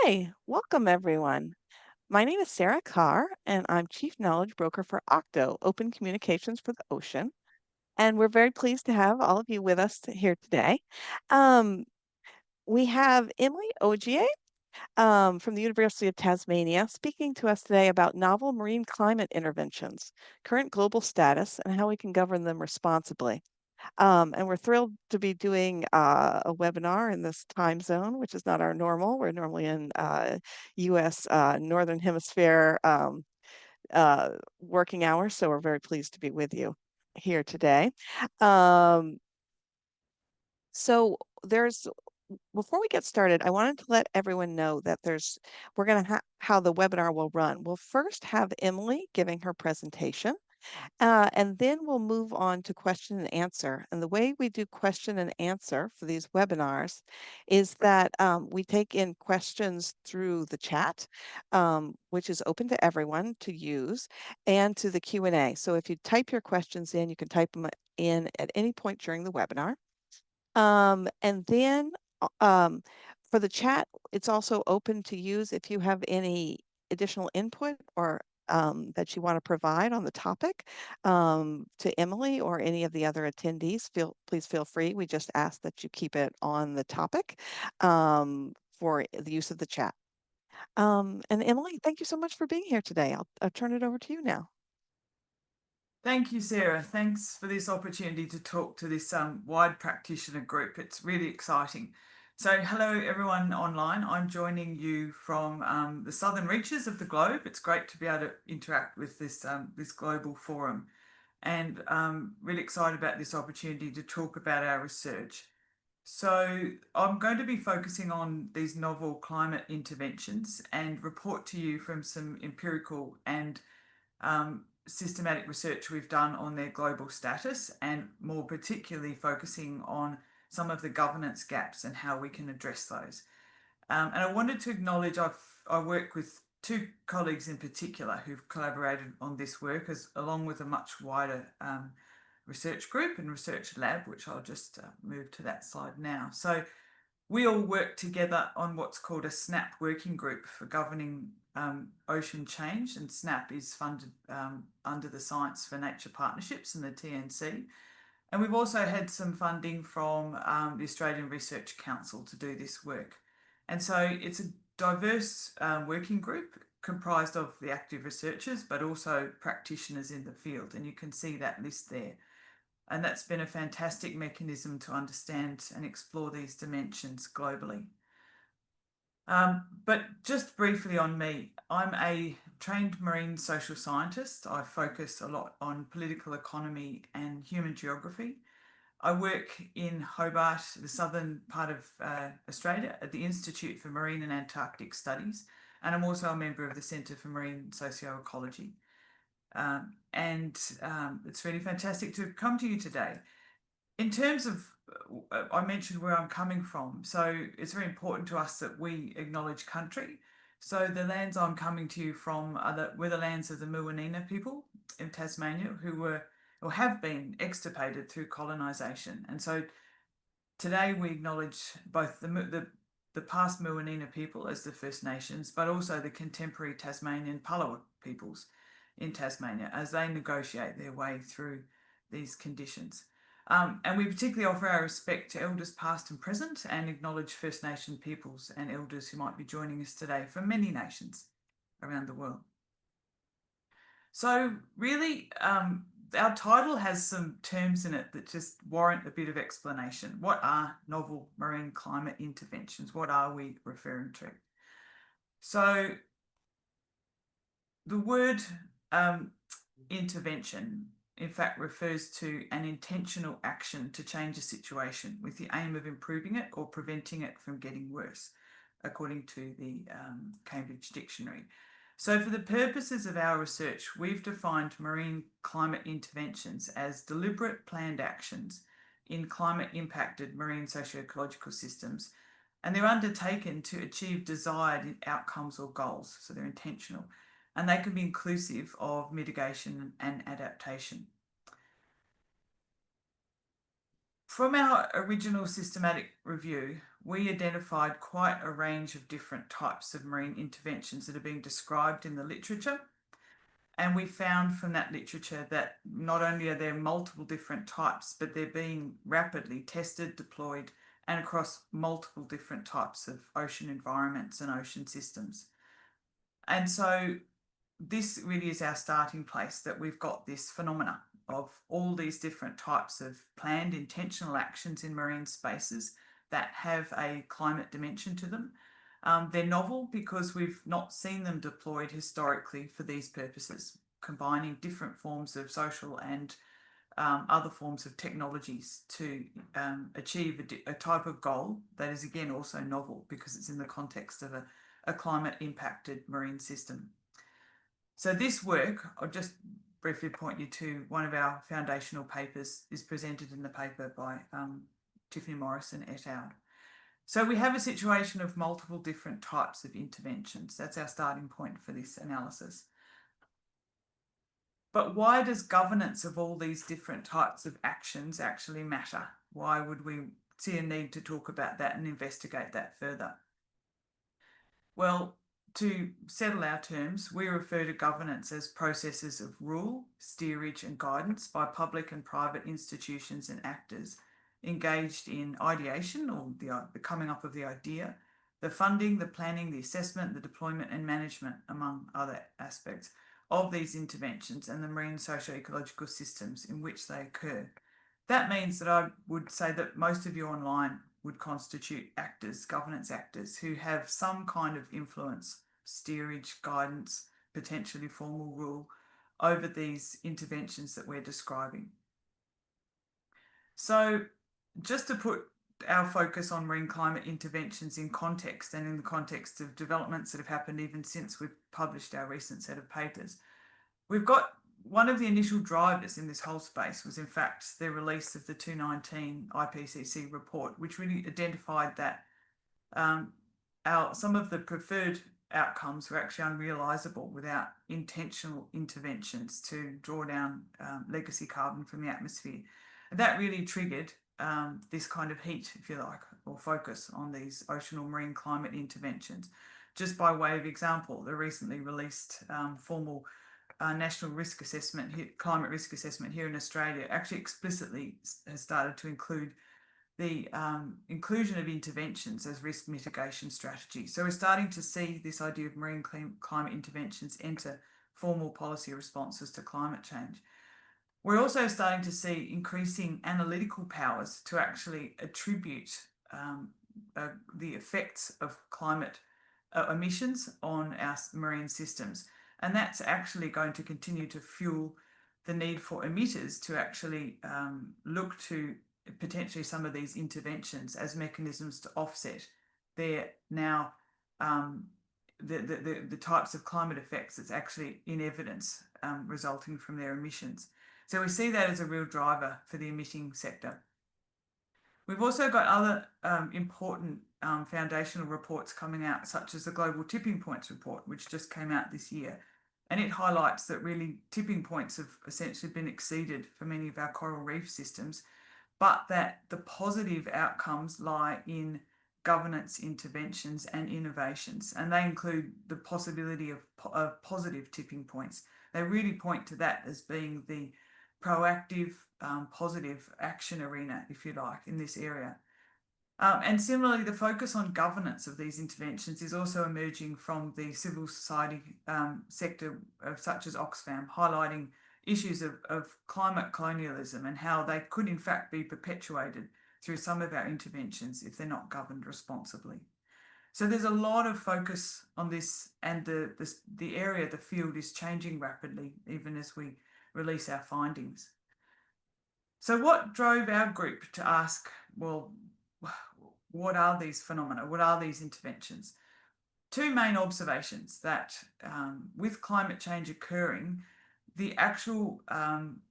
Hi, welcome everyone. My name is Sarah Carr, and I'm Chief Knowledge Broker for OCTO, Open Communications for the Ocean. And we're very pleased to have all of you with us here today. Um, we have Emily Ogier from the University of Tasmania speaking to us today about novel marine climate interventions, current global status, and how we can govern them responsibly. And we're thrilled to be doing a webinar in this time zone, which is not our normal. We're normally in US Northern Hemisphere working hours, so we're very pleased to be with you here today. Um, so there's Before we get started, I wanted to let everyone know that we're going to how the webinar will run. We'll first have Emily giving her presentation. And then we'll move on to question and answer. And the way we do question and answer for these webinars is that we take in questions through the chat, which is open to everyone to use, and to the Q&A. So if you type your questions in, you can type them in at any point during the webinar. And then for the chat, it's also open to use if you have any additional input or that you want to provide on the topic to Emily or any of the other attendees. Please feel free. We just ask that you keep it on the topic for the use of the chat. And Emily, thank you so much for being here today. I'll turn it over to you now. Thank you, Sarah. Thanks for this opportunity to talk to this wide practitioner group. It's really exciting. So hello, everyone online. I'm joining you from the southern reaches of the globe. It's great to be able to interact with this global forum, and really excited about this opportunity to talk about our research. So I'm going to be focusing on these novel climate interventions and report to you from some empirical and systematic research we've done on their global status, and more particularly focusing on some of the governance gaps and how we can address those. And I wanted to acknowledge I work with two colleagues in particular who've collaborated on this work, along with a much wider research group and research lab, which I'll just move to that slide now. So we all work together on what's called a SNAP working group for governing ocean change, and SNAP is funded under the Science for Nature Partnerships and the TNC. And we've also had some funding from the Australian Research Council to do this work. And so it's a diverse working group comprised of the active researchers, but also practitioners in the field. And you can see that list there. And that's been a fantastic mechanism to understand and explore these dimensions globally. But just briefly on me, I'm a trained marine social scientist. I focus a lot on political economy and human geography. I work in Hobart, the southern part of Australia, at the Institute for Marine and Antarctic Studies, and I'm also a member of the Centre for Marine Socioecology. It's really fantastic to come to you today. In terms of, I mentioned where I'm coming from, so it's very important to us that we acknowledge country. So the lands I'm coming to you from were the lands of the Muwinina people in Tasmania, who were or have been extirpated through colonisation. And so today we acknowledge both the past Muwinina people as the First Nations, but also the contemporary Tasmanian Palawa peoples in Tasmania as they negotiate their way through these conditions. And we particularly offer our respect to elders past and present, and acknowledge First Nation peoples and elders who might be joining us today from many nations around the world. So really, our title has some terms in it that just warrant a bit of explanation. What are novel marine climate interventions? What are we referring to? So the word intervention, in fact, refers to an intentional action to change a situation with the aim of improving it or preventing it from getting worse, according to the Cambridge Dictionary. So for the purposes of our research, we've defined marine climate interventions as deliberate planned actions in climate impacted marine socio-ecological systems, and they're undertaken to achieve desired outcomes or goals, so they're intentional, and they can be inclusive of mitigation and adaptation. From our original systematic review, we identified quite a range of different types of marine interventions that are being described in the literature. And we found from that literature that not only are there multiple different types, but they're being rapidly tested, deployed, and across multiple different types of ocean environments and ocean systems. And so this really is our starting place, that we've got this phenomena of all these different types of planned intentional actions in marine spaces that have a climate dimension to them. They're novel because we've not seen them deployed historically for these purposes, combining different forms of social and other forms of technologies to achieve a type of goal that is, again, also novel because it's in the context of a climate impacted marine system. So this work, I'll just briefly point you to one of our foundational papers, is presented in the paper by Tiffany Morrison et al. So we have a situation of multiple different types of interventions. That's our starting point for this analysis. But why does governance of all these different types of actions actually matter? Why would we see a need to talk about that and investigate that further? Well, to settle our terms, we refer to governance as processes of rule, steerage and guidance by public and private institutions and actors engaged in ideation, or the coming up of the idea, the funding, the planning, the assessment, the deployment and management, among other aspects of these interventions and the marine socio-ecological systems in which they occur. That means that I would say that most of you online would constitute actors, governance actors, who have some kind of influence, steerage, guidance, potentially formal rule over these interventions that we're describing. So just to put our focus on marine climate interventions in context, and in the context of developments that have happened even since we've published our recent set of papers, we've got one of the initial drivers in this whole space was in fact the release of the 2019 IPCC report, which really identified that some of the preferred outcomes were actually unrealisable without intentional interventions to draw down legacy carbon from the atmosphere. And that really triggered this kind of heat, if you like, or focus on these ocean or marine climate interventions. Just by way of example, the recently released formal national risk assessment, climate risk assessment here in Australia, actually explicitly has started to include the inclusion of interventions as risk mitigation strategies. So we're starting to see this idea of marine climate interventions enter formal policy responses to climate change. We're also starting to see increasing analytical powers to actually attribute the effects of climate emissions on our marine systems. And that's actually going to continue to fuel the need for emitters to actually look to potentially some of these interventions as mechanisms to offset their now the types of climate effects that's actually in evidence resulting from their emissions. So we see that as a real driver for the emitting sector. We've also got other important foundational reports coming out, such as the Global Tipping Points report, which just came out this year. And it highlights that really tipping points have essentially been exceeded for many of our coral reef systems, but that the positive outcomes lie in governance interventions and innovations. And they include the possibility of positive tipping points. They really point to that as being the proactive, positive action arena, if you like, in this area. And similarly, the focus on governance of these interventions is also emerging from the civil society sector, such as Oxfam, highlighting issues of climate colonialism and how they could in fact be perpetuated through some of our interventions if they're not governed responsibly. So there's a lot of focus on this, and the area, the field, is changing rapidly even as we release our findings. So what drove our group to ask, well, what are these phenomena? What are these interventions? Two main observations: that with climate change occurring, the actual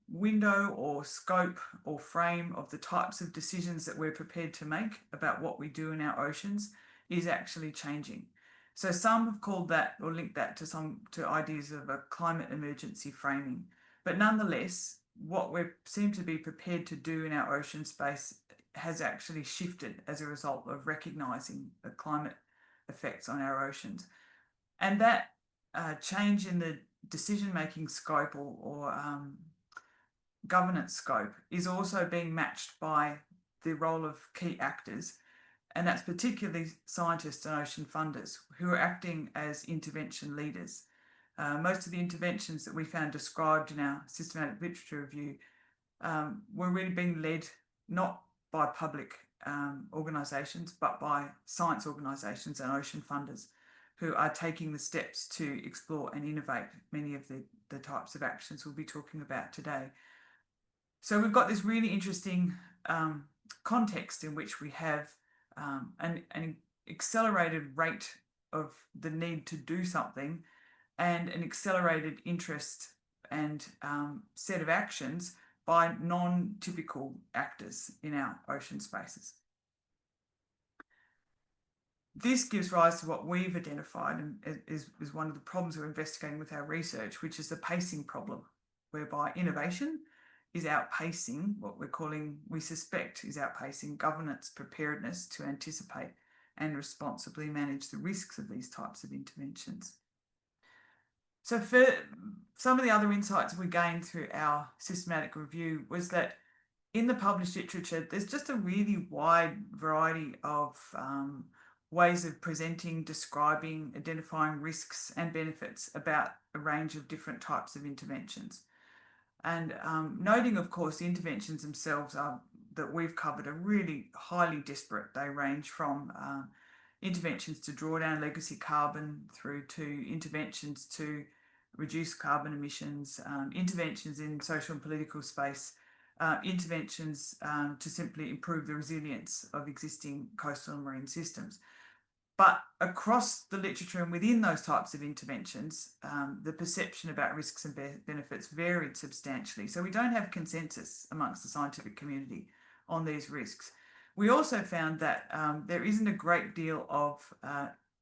window or scope or frame of the types of decisions that we're prepared to make about what we do in our oceans is actually changing. So some have called that or linked that to ideas of a climate emergency framing. But nonetheless, what we seem to be prepared to do in our ocean space has actually shifted as a result of recognising the climate effects on our oceans. And that change in the decision-making scope or governance scope is also being matched by the role of key actors, and that's particularly scientists and ocean funders who are acting as intervention leaders. Most of the interventions that we found described in our systematic literature review were really being led not by public organisations, but by science organisations and ocean funders who are taking the steps to explore and innovate many of the types of actions we'll be talking about today. So we've got this really interesting context in which we have an accelerated rate of the need to do something and an accelerated interest and set of actions by non-typical actors in our ocean spaces. This gives rise to what we've identified and is one of the problems we're investigating with our research, which is the pacing problem, whereby innovation is outpacing what we suspect is outpacing governance preparedness to anticipate and responsibly manage the risks of these types of interventions. So for some of the other insights we gained through our systematic review was that in the published literature, there's just a really wide variety of ways of presenting, describing, identifying risks and benefits about a range of different types of interventions. And noting, of course, the interventions themselves that we've covered are really highly disparate. They range from interventions to draw down legacy carbon through to interventions to reduce carbon emissions, interventions in social and political space, interventions to simply improve the resilience of existing coastal and marine systems. But across the literature and within those types of interventions, the perception about risks and benefits varied substantially. So we don't have consensus amongst the scientific community on these risks. We also found that there isn't a great deal of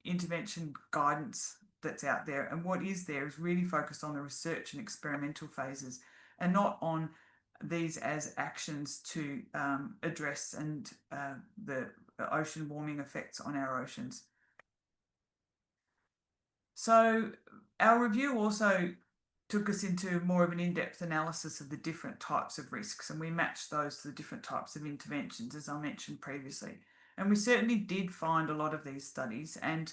intervention guidance that's out there. And what is there is really focused on the research and experimental phases and not on these as actions to address the ocean warming effects on our oceans. So our review also took us into more of an in-depth analysis of the different types of risks, and we matched those to the different types of interventions, as I mentioned previously. And we certainly did find a lot of these studies, and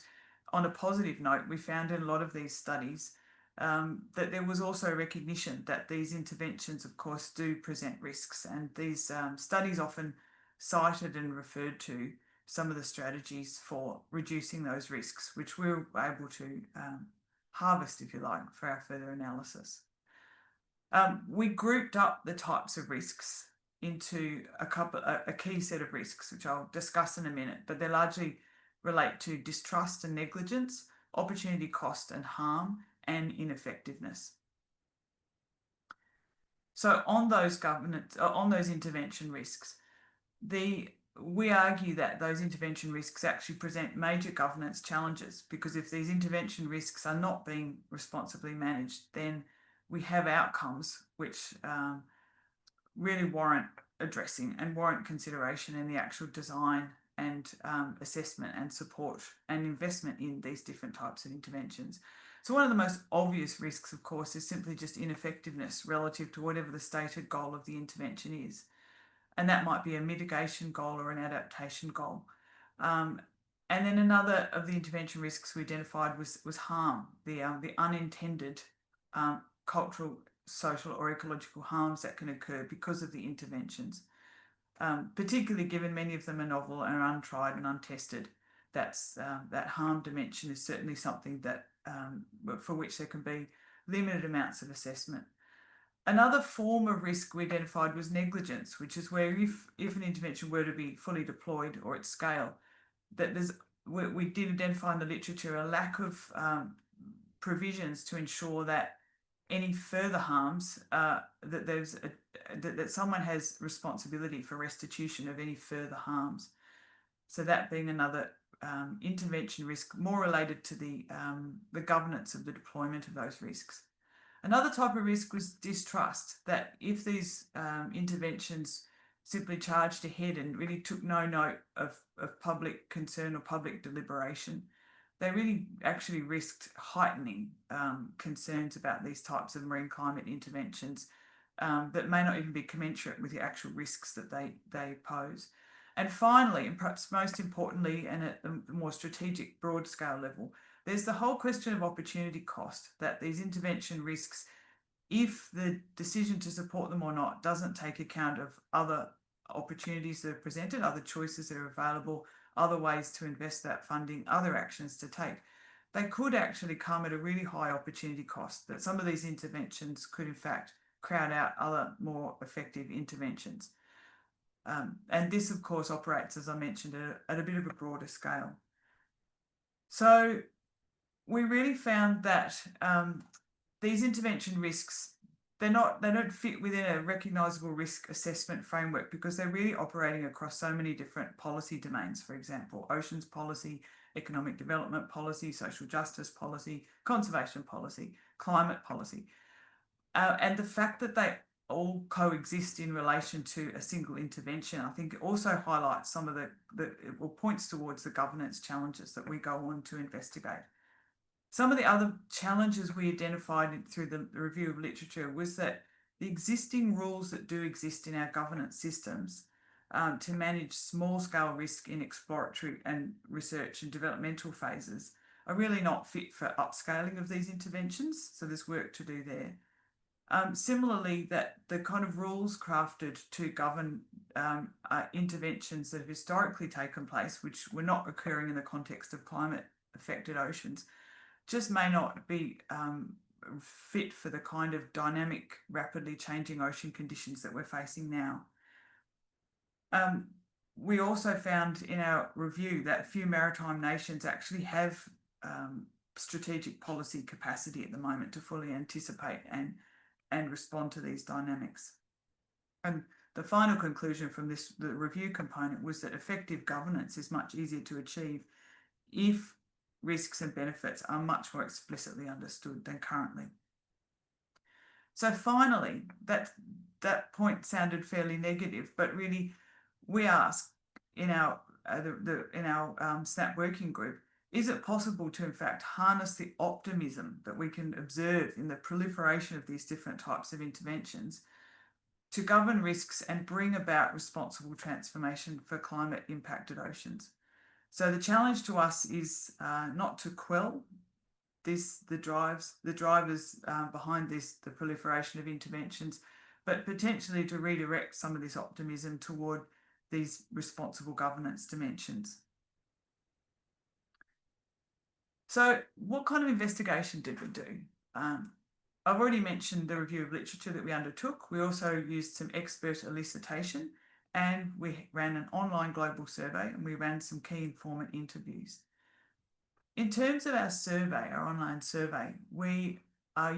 on a positive note, we found in a lot of these studies that there was also recognition that these interventions, of course, do present risks, and these studies often cited and referred to some of the strategies for reducing those risks, which we were able to harvest, if you like, for our further analysis. We grouped up the types of risks into a key set of risks, which I'll discuss in a minute, but they largely relate to distrust and negligence, opportunity cost and harm, and ineffectiveness. So on those intervention risks, we argue that those intervention risks actually present major governance challenges, because if these intervention risks are not being responsibly managed, then we have outcomes which really warrant addressing and warrant consideration in the actual design and assessment and support and investment in these different types of interventions. So one of the most obvious risks, of course, is simply just ineffectiveness relative to whatever the stated goal of the intervention is. And that might be a mitigation goal or an adaptation goal. And then another of the intervention risks we identified was harm, the unintended cultural, social or ecological harms that can occur because of the interventions, particularly given many of them are novel and are untried and untested. That harm dimension is certainly something that for which there can be limited amounts of assessment. Another form of risk we identified was negligence, which is where if an intervention were to be fully deployed or at scale, that we did identify in the literature a lack of provisions to ensure that any further harms, that someone has responsibility for restitution of any further harms. So that being another intervention risk, more related to the governance of the deployment of those risks. Another type of risk was distrust, that if these interventions simply charged ahead and really took no note of public concern or public deliberation, they really actually risked heightening concerns about these types of marine climate interventions that may not even be commensurate with the actual risks that they pose. And finally, and perhaps most importantly, and at a more strategic broad scale level, there's the whole question of opportunity cost, that these intervention risks, if the decision to support them or not doesn't take account of other opportunities that are presented, other choices that are available, other ways to invest that funding, other actions to take, they could actually come at a really high opportunity cost, that some of these interventions could in fact crowd out other more effective interventions. And this, of course, operates, as I mentioned, at a bit of a broader scale. So we really found that these intervention risks, they don't fit within a recognisable risk assessment framework because they're really operating across so many different policy domains. For example, oceans policy, economic development policy, social justice policy, conservation policy, climate policy. And the fact that they all coexist in relation to a single intervention, I think also highlights some of points towards the governance challenges that we go on to investigate. Some of the other challenges we identified through the review of literature was that the existing rules that do exist in our governance systems to manage small-scale risk in exploratory and research and developmental phases are really not fit for upscaling of these interventions, so there's work to do there. Similarly, that the kind of rules crafted to govern interventions that have historically taken place, which were not occurring in the context of climate-affected oceans, just may not be fit for the kind of dynamic, rapidly changing ocean conditions that we're facing now. We also found in our review that few maritime nations actually have strategic policy capacity at the moment to fully anticipate and respond to these dynamics. And the final conclusion from the review component was that effective governance is much easier to achieve if risks and benefits are much more explicitly understood than currently. So finally, that point sounded fairly negative, but really we asked in our SNAP working group, is it possible to in fact harness the optimism that we can observe in the proliferation of these different types of interventions to govern risks and bring about responsible transformation for climate impacted oceans? So the challenge to us is not to quell the drivers behind the proliferation of interventions, but potentially to redirect some of this optimism toward these responsible governance dimensions. So what kind of investigation did we do? I've already mentioned the review of literature that we undertook. We also used some expert elicitation, and we ran an online global survey, and we ran some key informant interviews. In terms of our survey, our online survey, we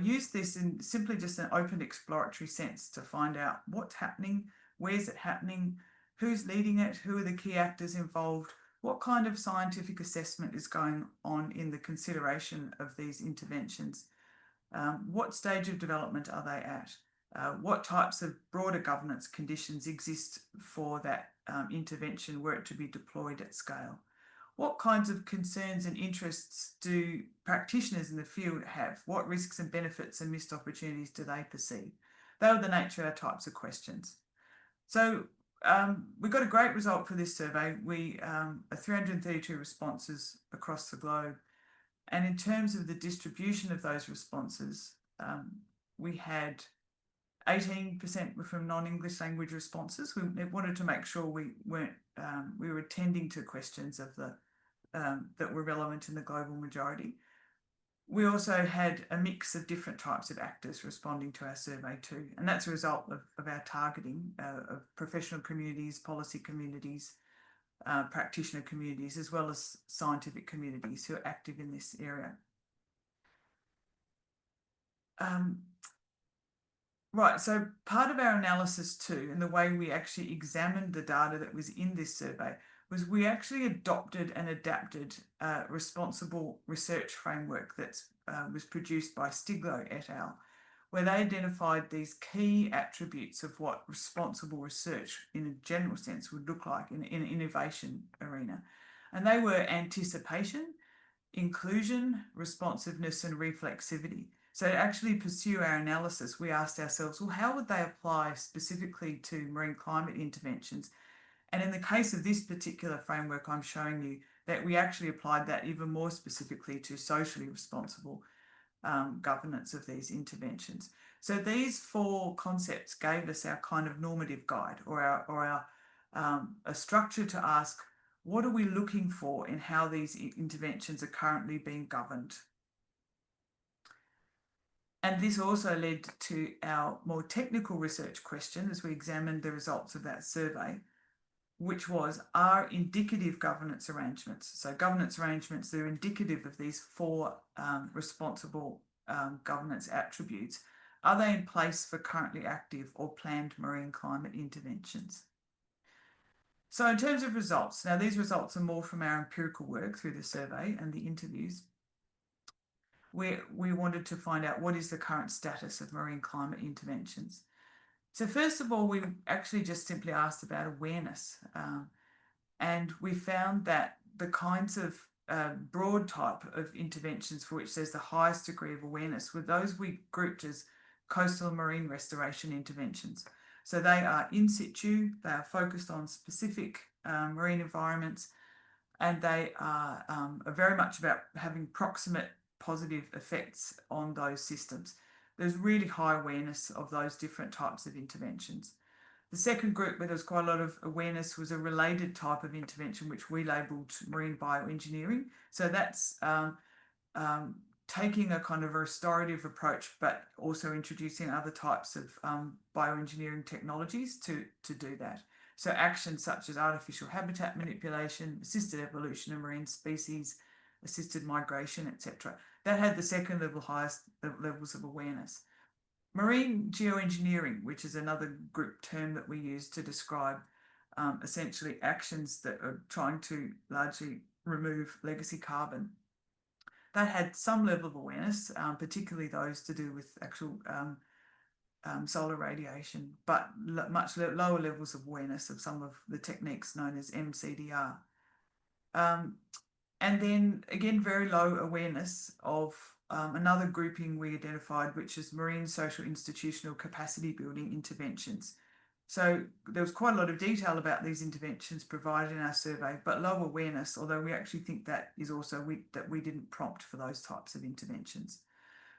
used this in simply just an open exploratory sense to find out what's happening, where's it happening, who's leading it, who are the key actors involved, what kind of scientific assessment is going on in the consideration of these interventions, what stage of development are they at, what types of broader governance conditions exist for that intervention were it to be deployed at scale. What kinds of concerns and interests do practitioners in the field have? What risks and benefits and missed opportunities do they perceive? They were the nature of our types of questions. So we got a great result for this survey. We 332 responses across the globe. And in terms of the distribution of those responses, we had 18% were from non-English language responses. We wanted to make sure we were attending to questions of that were relevant in the global majority. We also had a mix of different types of actors responding to our survey too, and that's a result of our targeting of professional communities, policy communities, practitioner communities, as well as scientific communities who are active in this area. Right, so part of our analysis too, and the way we actually examined the data that was in this survey, was we actually adopted and adapted a responsible research framework that was produced by Stiglo et al., where they identified these key attributes of what responsible research in a general sense would look like in an innovation arena. And they were anticipation, inclusion, responsiveness, and reflexivity. So to actually pursue our analysis, we asked ourselves, well, how would they apply specifically to marine climate interventions? And in the case of this particular framework, I'm showing you that we actually applied that even more specifically to socially responsible governance of these interventions. So these four concepts gave us our kind of normative guide, or our a structure to ask, what are we looking for in how these interventions are currently being governed? And this also led to our more technical research question as we examined the results of that survey, which was, are indicative governance arrangements, so governance arrangements that are indicative of these four responsible governance attributes, are they in place for currently active or planned marine climate interventions? So in terms of results, now these results are more from our empirical work through the survey and the interviews. We wanted to find out what is the current status of marine climate interventions. So first of all, we actually just simply asked about awareness. And we found that the kinds of broad type of interventions for which there's the highest degree of awareness were those we grouped as coastal and marine restoration interventions. So they are in situ, they are focused on specific marine environments, and they are very much about having proximate positive effects on those systems. There's really high awareness of those different types of interventions. The second group where there's quite a lot of awareness was a related type of intervention, which we labelled marine bioengineering. So that's taking a kind of a restorative approach, but also introducing other types of bioengineering technologies to do that. So actions such as artificial habitat manipulation, assisted evolution of marine species, assisted migration, etc. That had the second level highest levels of awareness. Marine geoengineering, which is another group term that we use to describe essentially actions that are trying to largely remove legacy carbon. That had some level of awareness, particularly those to do with actual solar radiation, but much lower levels of awareness of some of the techniques known as MCDR. And then again, very low awareness of another grouping we identified, which is marine social institutional capacity building interventions. So there was quite a lot of detail about these interventions provided in our survey, but low awareness, although we actually think that is also that we didn't prompt for those types of interventions.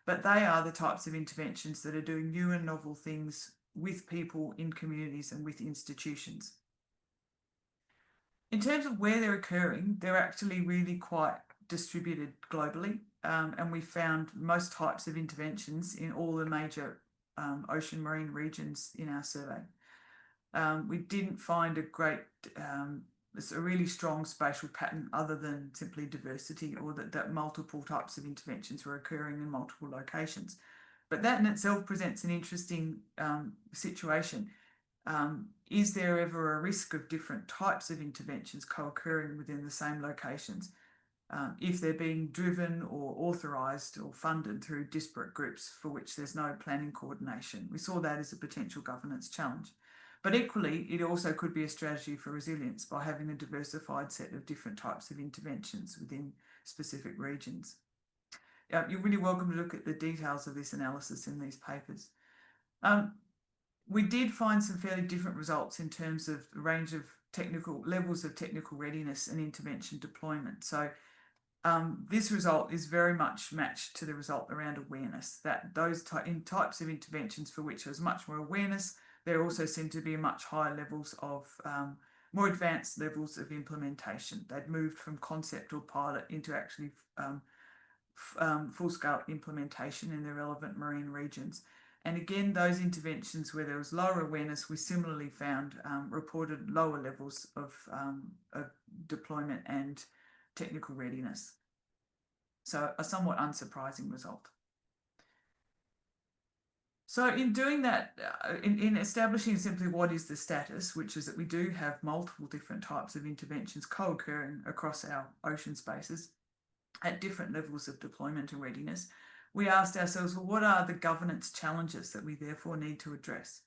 But they are the types of interventions that are doing new and novel things with people in communities and with institutions. In terms of where they're occurring, they're actually really quite distributed globally, and we found most types of interventions in all the major ocean marine regions in our survey. We didn't find a really strong spatial pattern other than simply diversity, or that multiple types of interventions were occurring in multiple locations. But that in itself presents an interesting situation. Is there ever a risk of different types of interventions co-occurring within the same locations if they're being driven or authorised or funded through disparate groups for which there's no planning coordination? We saw that as a potential governance challenge. But equally, it also could be a strategy for resilience by having a diversified set of different types of interventions within specific regions. You're really welcome to look at the details of this analysis in these papers. We did find some fairly different results in terms of the range of levels of technical readiness and intervention deployment. So this result is very much matched to the result around awareness, that those types of interventions for which there's much more awareness, there also seem to be much higher levels of more advanced levels of implementation. They'd moved from concept or pilot into actually full-scale implementation in the relevant marine regions. And again, those interventions where there was lower awareness, we similarly found reported lower levels of deployment and technical readiness. So a somewhat unsurprising result. So in doing that, in establishing simply what is the status, which is that we do have multiple different types of interventions co-occurring across our ocean spaces at different levels of deployment and readiness, we asked ourselves, well, what are the governance challenges that we therefore need to address?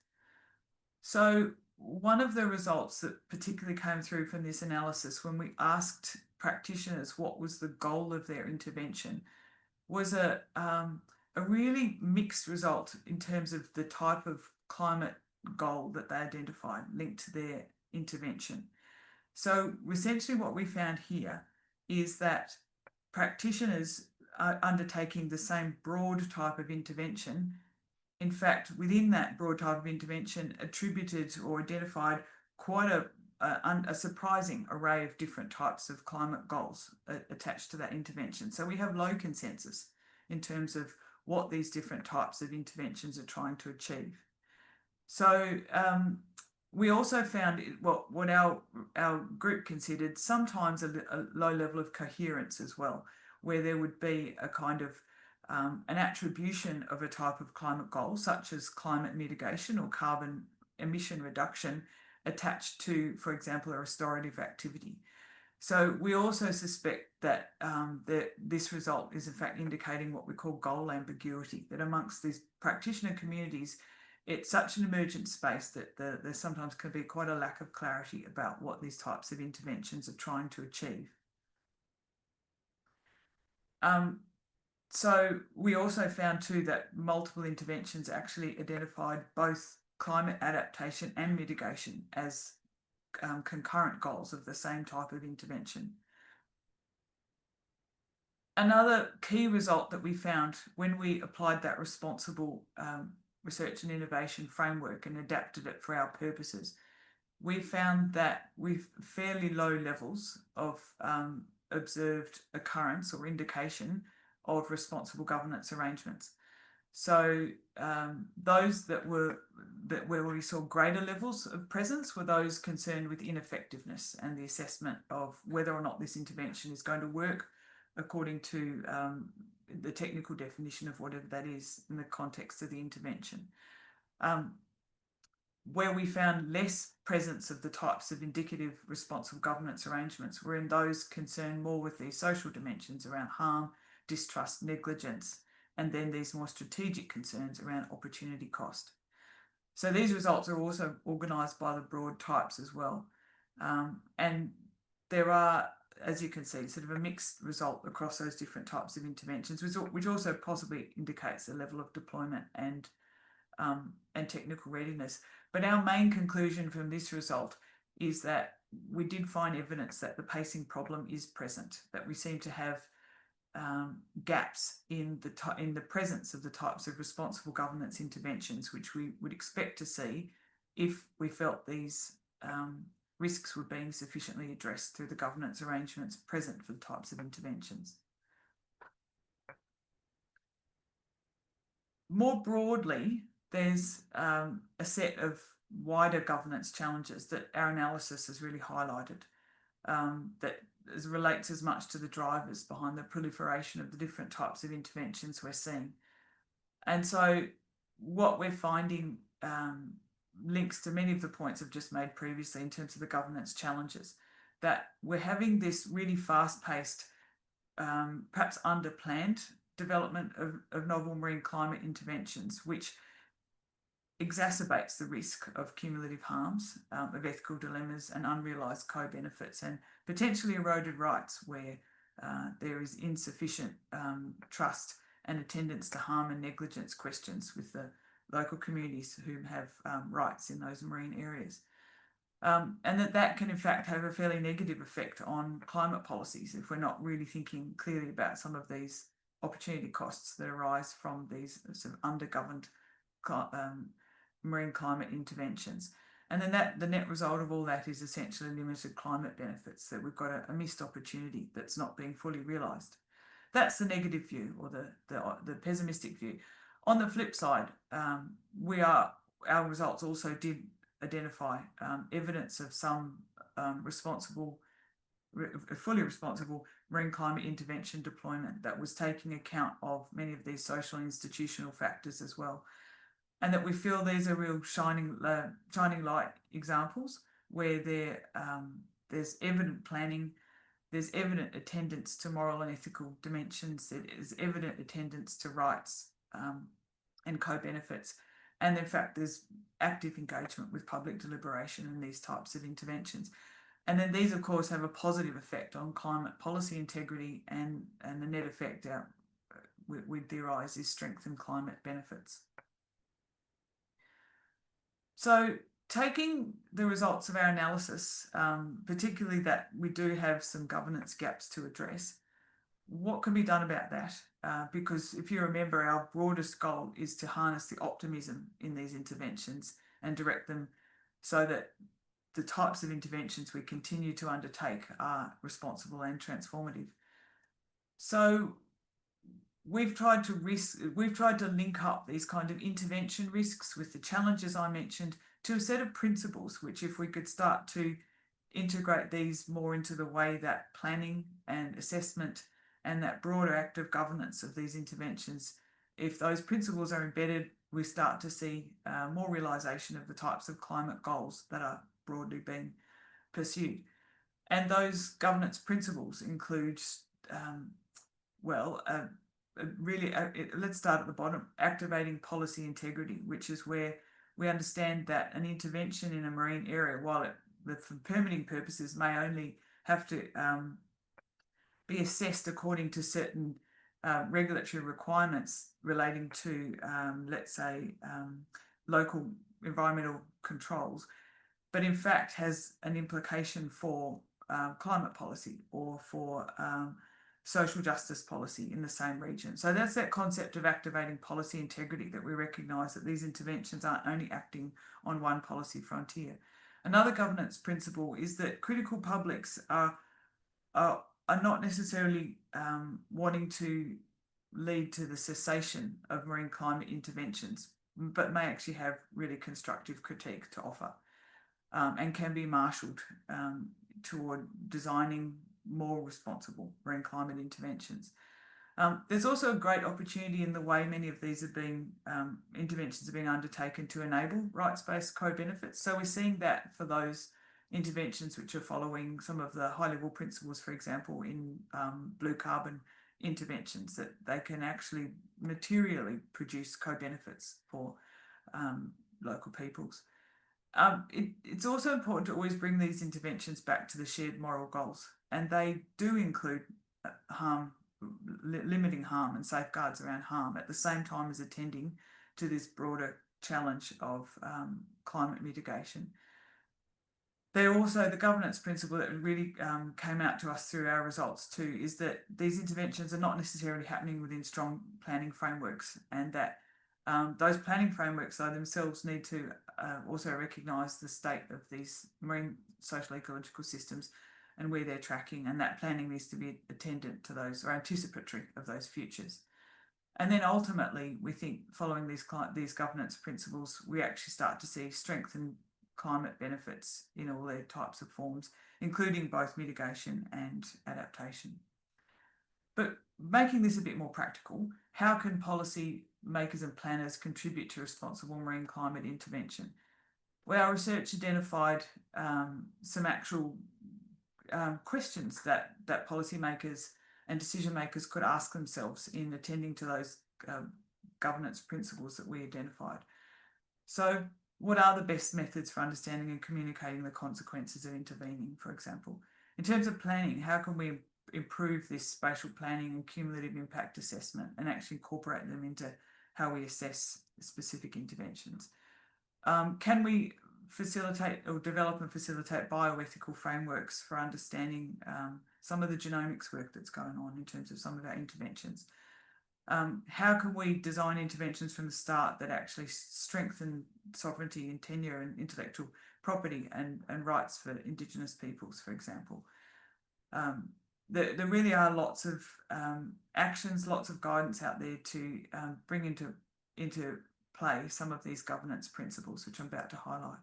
So one of the results that particularly came through from this analysis when we asked practitioners what was the goal of their intervention was a really mixed result in terms of the type of climate goal that they identified linked to their intervention. So essentially what we found here is that practitioners are undertaking the same broad type of intervention. In fact, within that broad type of intervention, attributed or identified quite a surprising array of different types of climate goals attached to that intervention. So we have low consensus in terms of what these different types of interventions are trying to achieve. So we also found what our group considered sometimes a low level of coherence as well, where there would be a kind of an attribution of a type of climate goal, such as climate mitigation or carbon emission reduction, attached to, for example, a restorative activity. So we also suspect that this result is in fact indicating what we call goal ambiguity, that amongst these practitioner communities, it's such an emergent space that there sometimes can be quite a lack of clarity about what these types of interventions are trying to achieve. So we also found too that multiple interventions actually identified both climate adaptation and mitigation as concurrent goals of the same type of intervention. Another key result that we found when we applied that responsible research and innovation framework and adapted it for our purposes, we found that with fairly low levels of observed occurrence or indication of responsible governance arrangements. So those where we saw greater levels of presence were those concerned with ineffectiveness and the assessment of whether or not this intervention is going to work according to the technical definition of whatever that is in the context of the intervention. Where we found less presence of the types of indicative responsible governance arrangements were in those concerned more with the social dimensions around harm, distrust, negligence, and then these more strategic concerns around opportunity cost. So these results are also organised by the broad types as well. And there are, as you can see, sort of a mixed result across those different types of interventions, which also possibly indicates the level of deployment and technical readiness. But our main conclusion from this result is that we did find evidence that the pacing problem is present, that we seem to have gaps in the presence of the types of responsible governance interventions which we would expect to see if we felt these risks were being sufficiently addressed through the governance arrangements present for the types of interventions. More broadly, there's a set of wider governance challenges that our analysis has really highlighted that relates as much to the drivers behind the proliferation of the different types of interventions we're seeing. And so what we're finding links to many of the points I've just made previously in terms of the governance challenges, that we're having this really fast-paced, perhaps under-planned development of novel marine climate interventions, which exacerbates the risk of cumulative harms, of ethical dilemmas and unrealised co-benefits, and potentially eroded rights where there is insufficient trust and attendance to harm and negligence questions with the local communities who have rights in those marine areas. And that can in fact have a fairly negative effect on climate policies if we're not really thinking clearly about some of these opportunity costs that arise from these sort of undergoverned marine climate interventions. And then the net result of all that is essentially limited climate benefits, that we've got a missed opportunity that's not being fully realised. That's the negative view, or the pessimistic view. On the flip side, our results also did identify evidence of some fully responsible marine climate intervention deployment that was taking account of many of these social and institutional factors as well. And that we feel these are real shining light examples where there's evident planning, there's evident attendance to moral and ethical dimensions, there's evident attendance to rights and co-benefits. And in fact, there's active engagement with public deliberation in these types of interventions. And then these, of course, have a positive effect on climate policy integrity, and the net effect we theorise is strengthened climate benefits. So taking the results of our analysis, particularly that we do have some governance gaps to address, what can be done about that? Because if you remember, our broadest goal is to harness the optimism in these interventions and direct them so that the types of interventions we continue to undertake are responsible and transformative. So we've tried to link up these kind of intervention risks with the challenges I mentioned to a set of principles, which if we could start to integrate these more into the way that planning and assessment and that broader active governance of these interventions, if those principles are embedded, we start to see more realisation of the types of climate goals that are broadly being pursued. And those governance principles include, let's start at the bottom, activating policy integrity, which is where we understand that an intervention in a marine area, while it, for permitting purposes, may only have to be assessed according to certain regulatory requirements relating to, let's say, local environmental controls, but in fact has an implication for climate policy or for social justice policy in the same region. So that's that concept of activating policy integrity, that we recognise that these interventions aren't only acting on one policy frontier. Another governance principle is that critical publics are not necessarily wanting to lead to the cessation of marine climate interventions, but may actually have really constructive critique to offer, and can be marshalled toward designing more responsible marine climate interventions. There's also a great opportunity in the way many of these interventions are being undertaken to enable rights-based co-benefits. So we're seeing that for those interventions which are following some of the high-level principles, for example, in blue carbon interventions, that they can actually materially produce co-benefits for local peoples. It's also important to always bring these interventions back to the shared moral goals, and they do include limiting harm and safeguards around harm at the same time as attending to this broader challenge of climate mitigation. They're also the governance principle that really came out to us through our results too, is that these interventions are not necessarily happening within strong planning frameworks, and that those planning frameworks though themselves need to also recognise the state of these marine social ecological systems and where they're tracking, and that planning needs to be attendant to those, or anticipatory of those futures. And then ultimately, we think following these governance principles, we actually start to see strengthened climate benefits in all their types of forms, including both mitigation and adaptation. But making this a bit more practical, how can policy makers and planners contribute to responsible marine climate intervention? Well, our research identified some actual questions that policymakers and decision makers could ask themselves in attending to those governance principles that we identified. So what are the best methods for understanding and communicating the consequences of intervening, for example? In terms of planning, how can we improve this spatial planning and cumulative impact assessment and actually incorporate them into how we assess specific interventions? Can we facilitate or develop and facilitate bioethical frameworks for understanding some of the genomics work that's going on in terms of some of our interventions? How can we design interventions from the start that actually strengthen sovereignty and tenure and intellectual property and rights for Indigenous peoples, for example? There really are lots of actions, lots of guidance out there to bring into play some of these governance principles, which I'm about to highlight.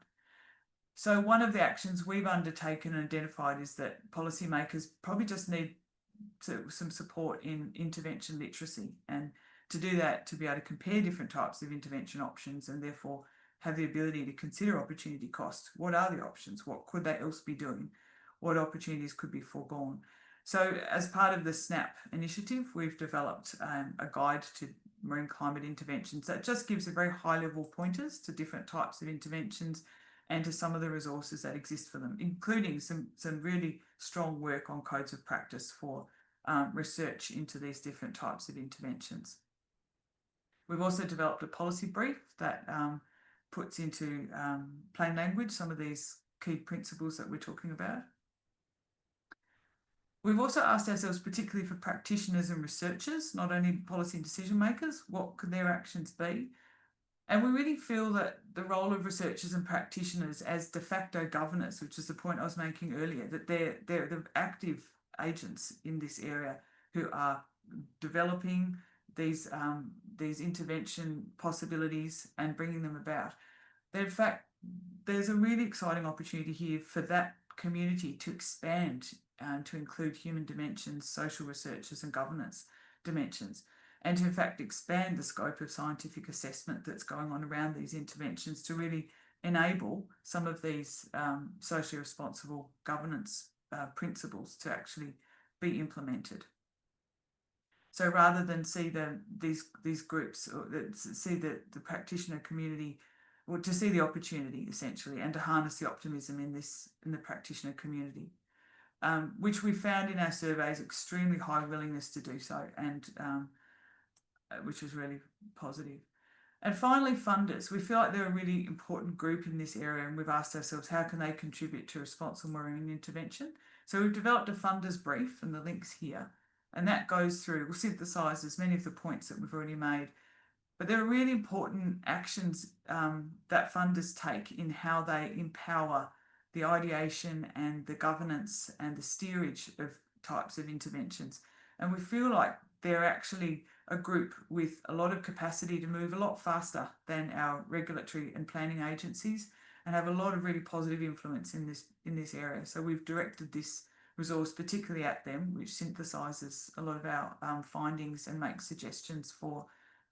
So one of the actions we've undertaken and identified is that policymakers probably just need some support in intervention literacy, and to do that, to be able to compare different types of intervention options and therefore have the ability to consider opportunity cost. What are the options? What could they else be doing? What opportunities could be foregone? So as part of the SNAP initiative, we've developed a guide to marine climate interventions that just gives a very high level pointers to different types of interventions and to some of the resources that exist for them, including some really strong work on codes of practice for research into these different types of interventions. We've also developed a policy brief that puts into plain language some of these key principles that we're talking about. We've also asked ourselves, particularly for practitioners and researchers, not only policy and decision makers, what could their actions be? And we really feel that the role of researchers and practitioners as de facto governors, which is the point I was making earlier, that they're the active agents in this area who are developing these intervention possibilities and bringing them about. In fact, there's a really exciting opportunity here for that community to expand to include human dimensions, social researchers and governance dimensions, and to in fact expand the scope of scientific assessment that's going on around these interventions to really enable some of these socio-responsible governance principles to actually be implemented. So rather than see these groups, or see the practitioner community, or to see the opportunity essentially, and to harness the optimism in the practitioner community, which we found in our surveys extremely high willingness to do so, and which was really positive. And finally, funders. We feel like they're a really important group in this area, and we've asked ourselves, how can they contribute to responsible marine intervention? So we've developed a funders brief, and the link's here, and that goes through, will synthesize many of the points that we've already made. But there are really important actions that funders take in how they empower the ideation and the governance and the steerage of types of interventions. And we feel like they're actually a group with a lot of capacity to move a lot faster than our regulatory and planning agencies, and have a lot of really positive influence in this area. So we've directed this resource particularly at them, which synthesises a lot of our findings and makes suggestions for,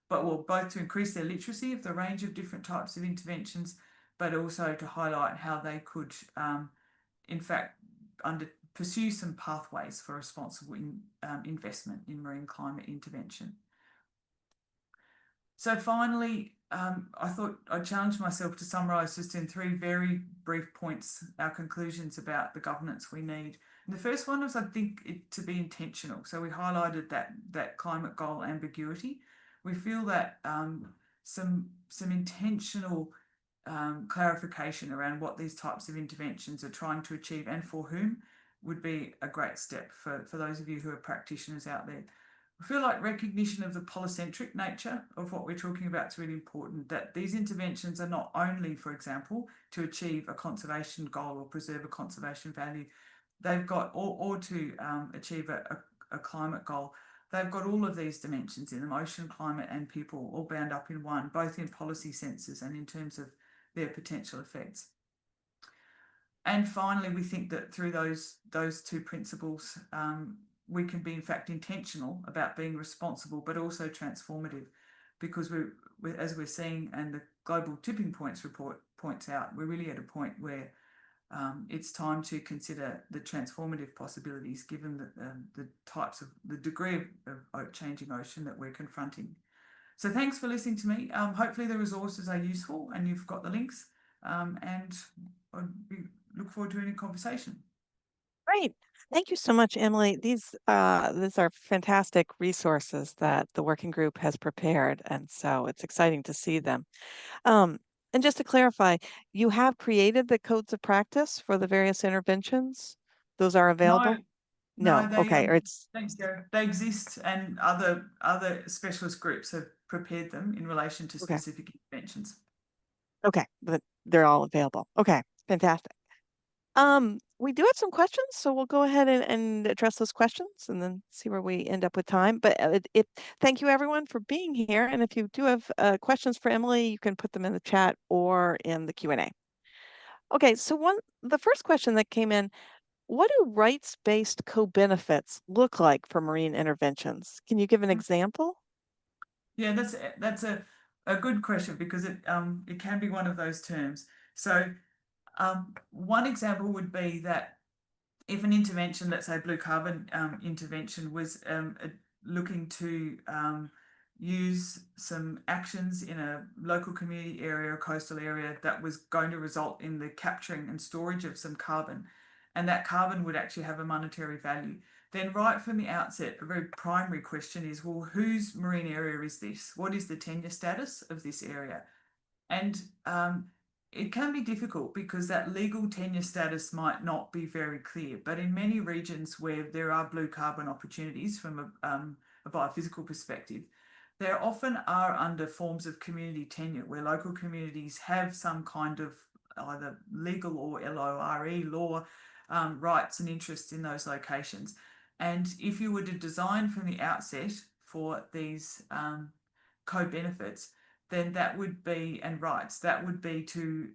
both to increase their literacy of the range of different types of interventions, but also to highlight how they could, in fact, pursue some pathways for responsible investment in marine climate intervention. So finally, I thought I'd challenge myself to summarise just in 3 very brief points our conclusions about the governance we need. And the first one was, I think, it to be intentional. So we highlighted that climate goal ambiguity. We feel that some intentional clarification around what these types of interventions are trying to achieve and for whom would be a great step for those of you who are practitioners out there. I feel like recognition of the polycentric nature of what we're talking about is really important, that these interventions are not only, for example, to achieve a conservation goal or preserve a conservation value, they've got, or to achieve a climate goal. They've got all of these dimensions in them, ocean, climate and people, all bound up in one, both in policy senses and in terms of their potential effects. And finally, we think that through those 2 principles, we can be in fact intentional about being responsible, but also transformative, because as we're seeing, and the Global Tipping Points report points out, we're really at a point where it's time to consider the transformative possibilities given the degree of changing ocean that we're confronting. So thanks for listening to me. Hopefully the resources are useful and you've got the links, and I look forward to any conversation. Great. Thank you so much, Emily. These are fantastic resources that the working group has prepared, and so it's exciting to see them. And just to clarify, you have created the codes of practice for the various interventions? Those are available? No, No. Okay. Or it's thanks, Sarah. They exist, and other specialist groups have prepared them in relation to okay. specific interventions. Okay, but they're all available. Okay, fantastic. We do have some questions, so we'll go ahead and address those questions and then see where we end up with time. But thank you everyone for being here. And if you do have questions for Emily, you can put them in the chat or in the Q&A. Okay, so the first question that came in, what do rights-based co-benefits look like for marine interventions? Can you give an example? Yeah, that's a good question, because it can be one of those terms. So one example would be that if an intervention, let's say blue carbon intervention, was looking to use some actions in a local community area or coastal area that was going to result in the capturing and storage of some carbon, and that carbon would actually have a monetary value, then right from the outset, a very primary question is, well, whose marine area is this? What is the tenure status of this area? And it can be difficult because that legal tenure status might not be very clear. But in many regions where there are blue carbon opportunities from a biophysical perspective, there often are under forms of community tenure where local communities have some kind of either legal or LORE law rights and interests in those locations. And if you were to design from the outset for these co-benefits, then that would be, and rights, that would be to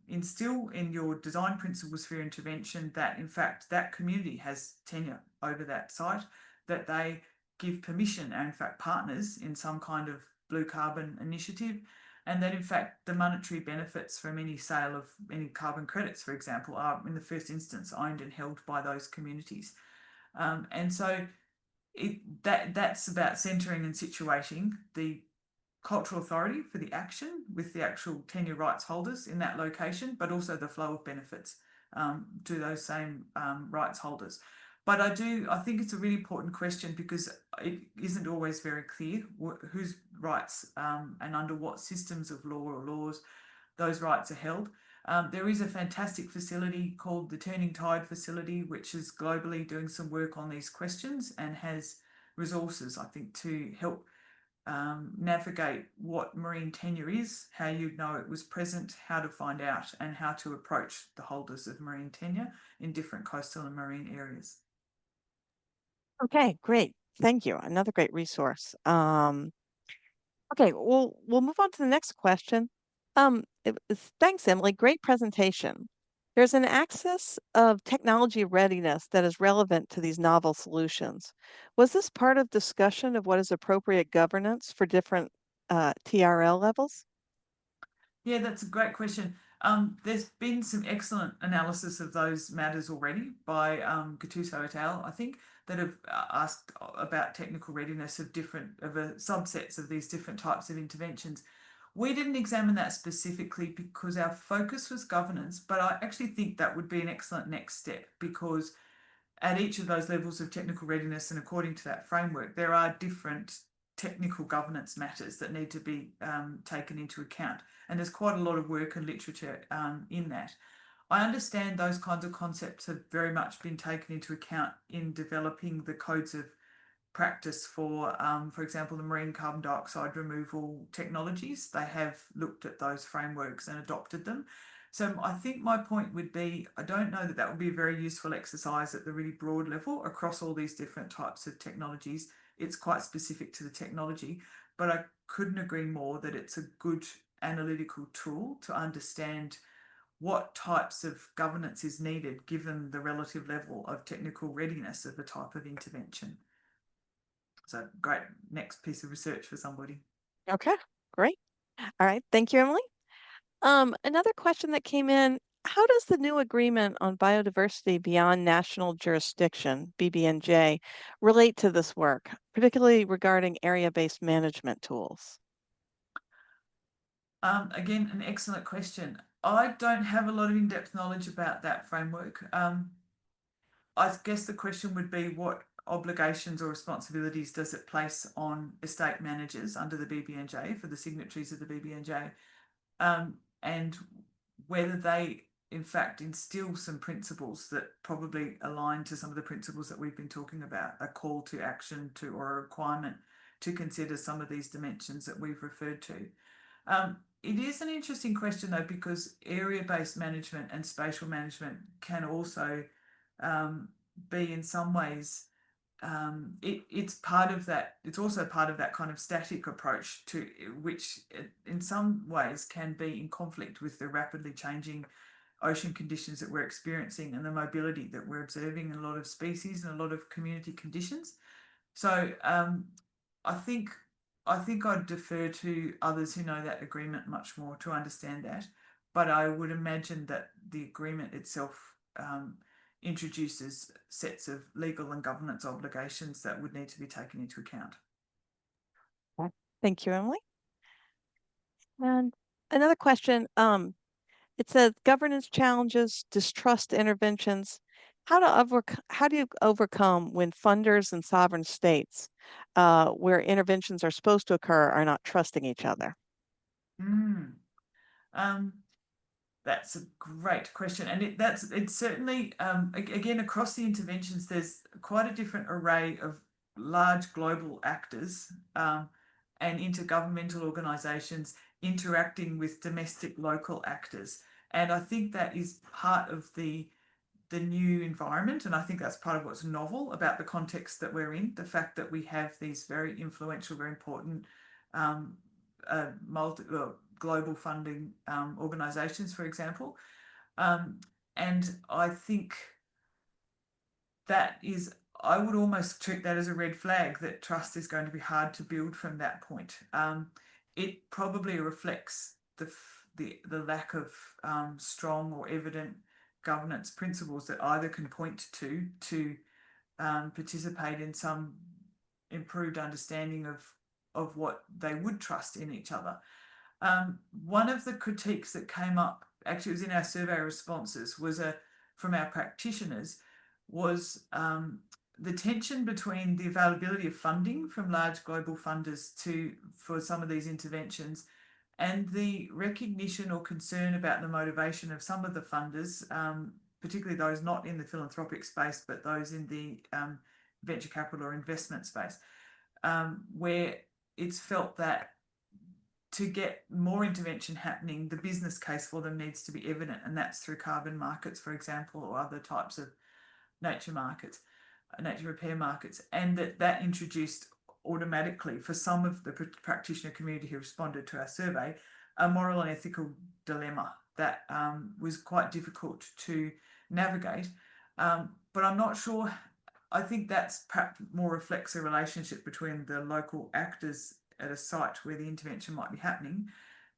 instill in your design principles for your intervention that in fact that community has tenure over that site, that they give permission and in fact partners in some kind of blue carbon initiative, and that in fact the monetary benefits from any sale of any carbon credits, for example, are in the first instance owned and held by those communities. And so that's about centering and situating the cultural authority for the action with the actual tenure rights holders in that location, but also the flow of benefits to those same rights holders. But I think it's a really important question because it isn't always very clear whose rights and under what systems of law or laws those rights are held. There is a fantastic facility called the Turning Tide Facility, which is globally doing some work on these questions and has resources, I think, to help navigate what marine tenure is, how you know it was present, how to find out, and how to approach the holders of marine tenure in different coastal and marine areas. Okay, great. Thank you. Another great resource. Okay, we'll move on to the next question. Thanks, Emily. Great presentation. There's an axis of technology readiness that is relevant to these novel solutions. Was this part of discussion of what is appropriate governance for different TRL levels? Yeah, that's a great question. There's been some excellent analysis of those matters already by Gattuso et al., I think, that have asked about technical readiness of subsets of these different types of interventions. We didn't examine that specifically because our focus was governance, but I actually think that would be an excellent next step because at each of those levels of technical readiness and according to that framework, there are different technical governance matters that need to be taken into account. And there's quite a lot of work and literature in that. I understand those kinds of concepts have very much been taken into account in developing the codes of practice for example, the marine carbon dioxide removal technologies. They have looked at those frameworks and adopted them. So I think my point would be, I don't know that would be a very useful exercise at the really broad level across all these different types of technologies. It's quite specific to the technology, but I couldn't agree more that it's a good analytical tool to understand what types of governance is needed given the relative level of technical readiness of a type of intervention. So great next piece of research for somebody. Okay, great. All right, thank you, Emily. Another question that came in, how does the new agreement on biodiversity beyond national jurisdiction, BBNJ, relate to this work, particularly regarding area-based management tools? Again, an excellent question. I don't have a lot of in-depth knowledge about that framework. I guess the question would be what obligations or responsibilities does it place on estate managers under the BBNJ for the signatories of the BBNJ, and whether they in fact instill some principles that probably align to some of the principles that we've been talking about, a call to action to or a requirement to consider some of these dimensions that we've referred to. It is an interesting question though, because area-based management and spatial management can also be in some ways it's part of that. It's also part of that kind of static approach to which in some ways can be in conflict with the rapidly changing ocean conditions that we're experiencing and the mobility that we're observing in a lot of species and a lot of community conditions. So I think I'd defer to others who know that agreement much more to understand that. But I would imagine that the agreement itself introduces sets of legal and governance obligations that would need to be taken into account. Thank you, Emily. And another question, it says governance challenges, distrust interventions. How do you overcome when funders and sovereign states, where interventions are supposed to occur, are not trusting each other? That's a great question, and it's certainly again across the interventions. There's quite a different array of large global actors and intergovernmental organisations interacting with domestic local actors, and I think that is part of the new environment, and I think that's part of what's novel about the context that we're in. The fact that we have these very influential, very important global funding organisations, for example. And I think that is, I would almost treat that as a red flag that trust is going to be hard to build from that point. It probably reflects the lack of strong or evident governance principles that either can point to participate in some improved understanding of what they would trust in each other. One of the critiques that came up, actually it was in our survey responses, was from our practitioners, was the tension between the availability of funding from large global funders for some of these interventions and the recognition or concern about the motivation of some of the funders, particularly those not in the philanthropic space, but those in the venture capital or investment space, where it's felt that to get more intervention happening, the business case for them needs to be evident, and that's through carbon markets, for example, or other types of nature markets, nature repair markets, and that introduced automatically for some of the practitioner community who responded to our survey a moral and ethical dilemma that was quite difficult to navigate. But I'm not sure. I think that's perhaps more reflects a relationship between the local actors at a site where the intervention might be happening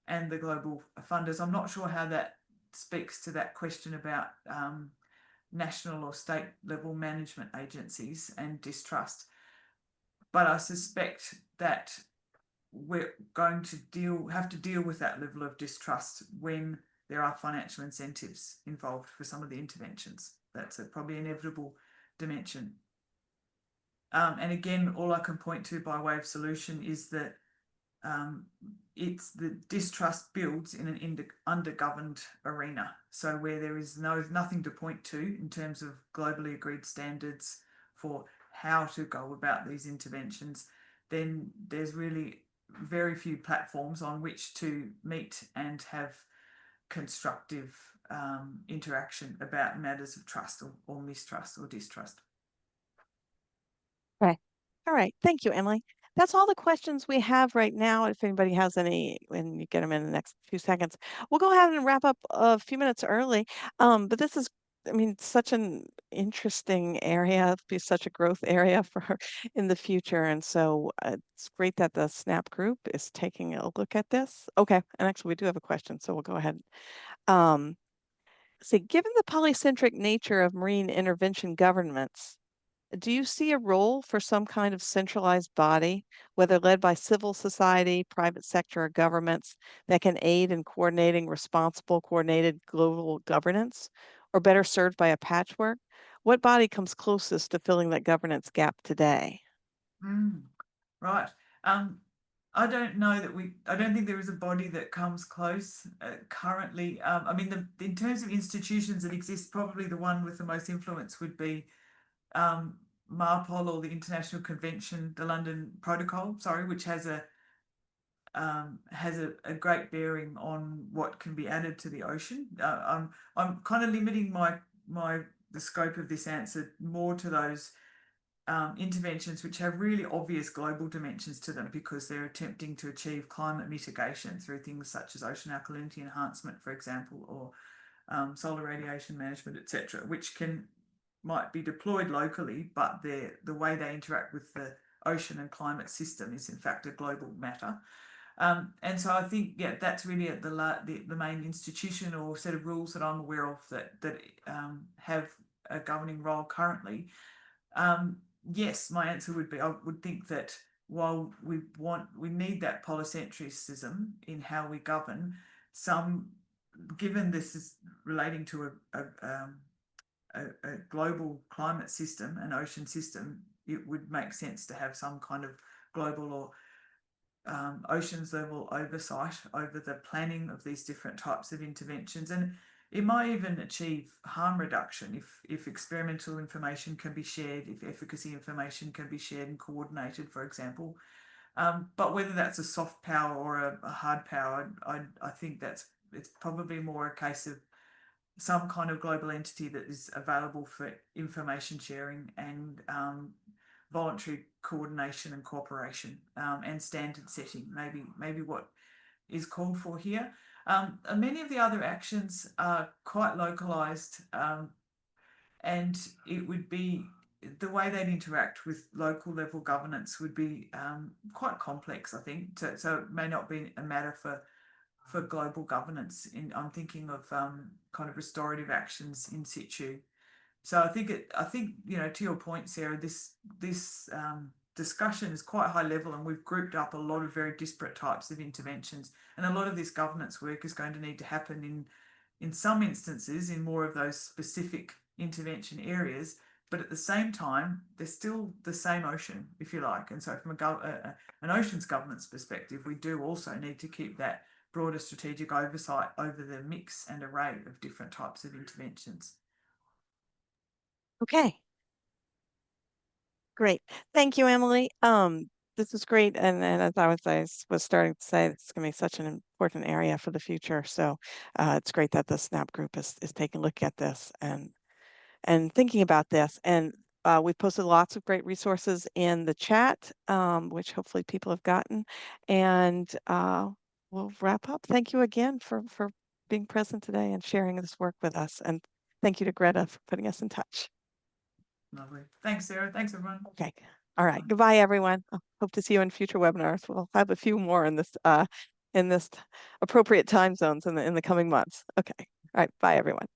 and the global funders. I'm not sure how that speaks to that question about national or state level management agencies and distrust. But I suspect that we're going to have to deal with that level of distrust when there are financial incentives involved for some of the interventions. That's a probably inevitable dimension. And again, all I can point to by way of solution is that it's the distrust builds in an undergoverned arena. So where there is nothing to point to in terms of globally agreed standards for how to go about these interventions, then there's really very few platforms on which to meet and have constructive interaction about matters of trust or mistrust or distrust. Right. All right. Thank you, Emily. That's all the questions we have right now. If anybody has any, when you get them in the next few seconds, we'll go ahead and wrap up a few minutes early. But this is, I mean, such an interesting area. It'll be such a growth area for in the future. And so it's great that the SNAP group is taking a look at this. Okay. And actually, we do have a question, so we'll go ahead. Given the polycentric nature of marine intervention governments, do you see a role for some kind of centralized body, whether led by civil society, private sector, or governments, that can aid in coordinating responsible, coordinated global governance, or better served by a patchwork? What body comes closest to filling that governance gap today? Right. I don't know that I don't think there is a body that comes close currently. I mean, in terms of institutions that exist, probably the one with the most influence would be MARPOL, or the International Convention, the London Protocol, sorry, which has a great bearing on what can be added to the ocean. I'm kind of limiting the scope of this answer more to those interventions which have really obvious global dimensions to them, because they're attempting to achieve climate mitigation through things such as ocean alkalinity enhancement, for example, or solar radiation management, etc., which might be deployed locally, but the way they interact with the ocean and climate system is in fact a global matter. And so I think, yeah, that's really the main institutional set of rules that I'm aware of that have a governing role currently? Yes, my answer would be, I would think that while we need that polycentricism in how we govern, given this is relating to a global climate system, an ocean system, it would make sense to have some kind of global or oceans level oversight over the planning of these different types of interventions. And it might even achieve harm reduction if experimental information can be shared, if efficacy information can be shared and coordinated, for example. But whether that's a soft power or a hard power, I think it's probably more a case of some kind of global entity that is available for information sharing and voluntary coordination and cooperation, and standard setting, maybe what is called for here. Many of the other actions are quite localized, and it would be the way they'd interact with local level governance would be quite complex, I think. So it may not be a matter for global governance. I'm thinking of kind of restorative actions in situ. So I think to your point, Sarah, this discussion is quite high level, and we've grouped up a lot of very disparate types of interventions, and a lot of this governance work is going to need to happen in some instances in more of those specific intervention areas, but at the same time they're still the same ocean, if you like. And so from an oceans governance perspective, we do also need to keep that broader strategic oversight over the mix and array of different types of interventions. Okay. Great. Thank you, Emily. This is great. And as I was starting to say, it's going to be such an important area for the future. So it's great that the SNAP group is taking a look at this and thinking about this. And we've posted lots of great resources in the chat, which hopefully people have gotten. And we'll wrap up. Thank you again for being present today and sharing this work with us. And thank you to Greta for putting us in touch. Lovely. Thanks, Sarah. Thanks, everyone. Okay. All right. Goodbye, everyone. Hope to see you in future webinars. We'll have a few more in this appropriate time zones in the coming months. Okay. All right. Bye, everyone.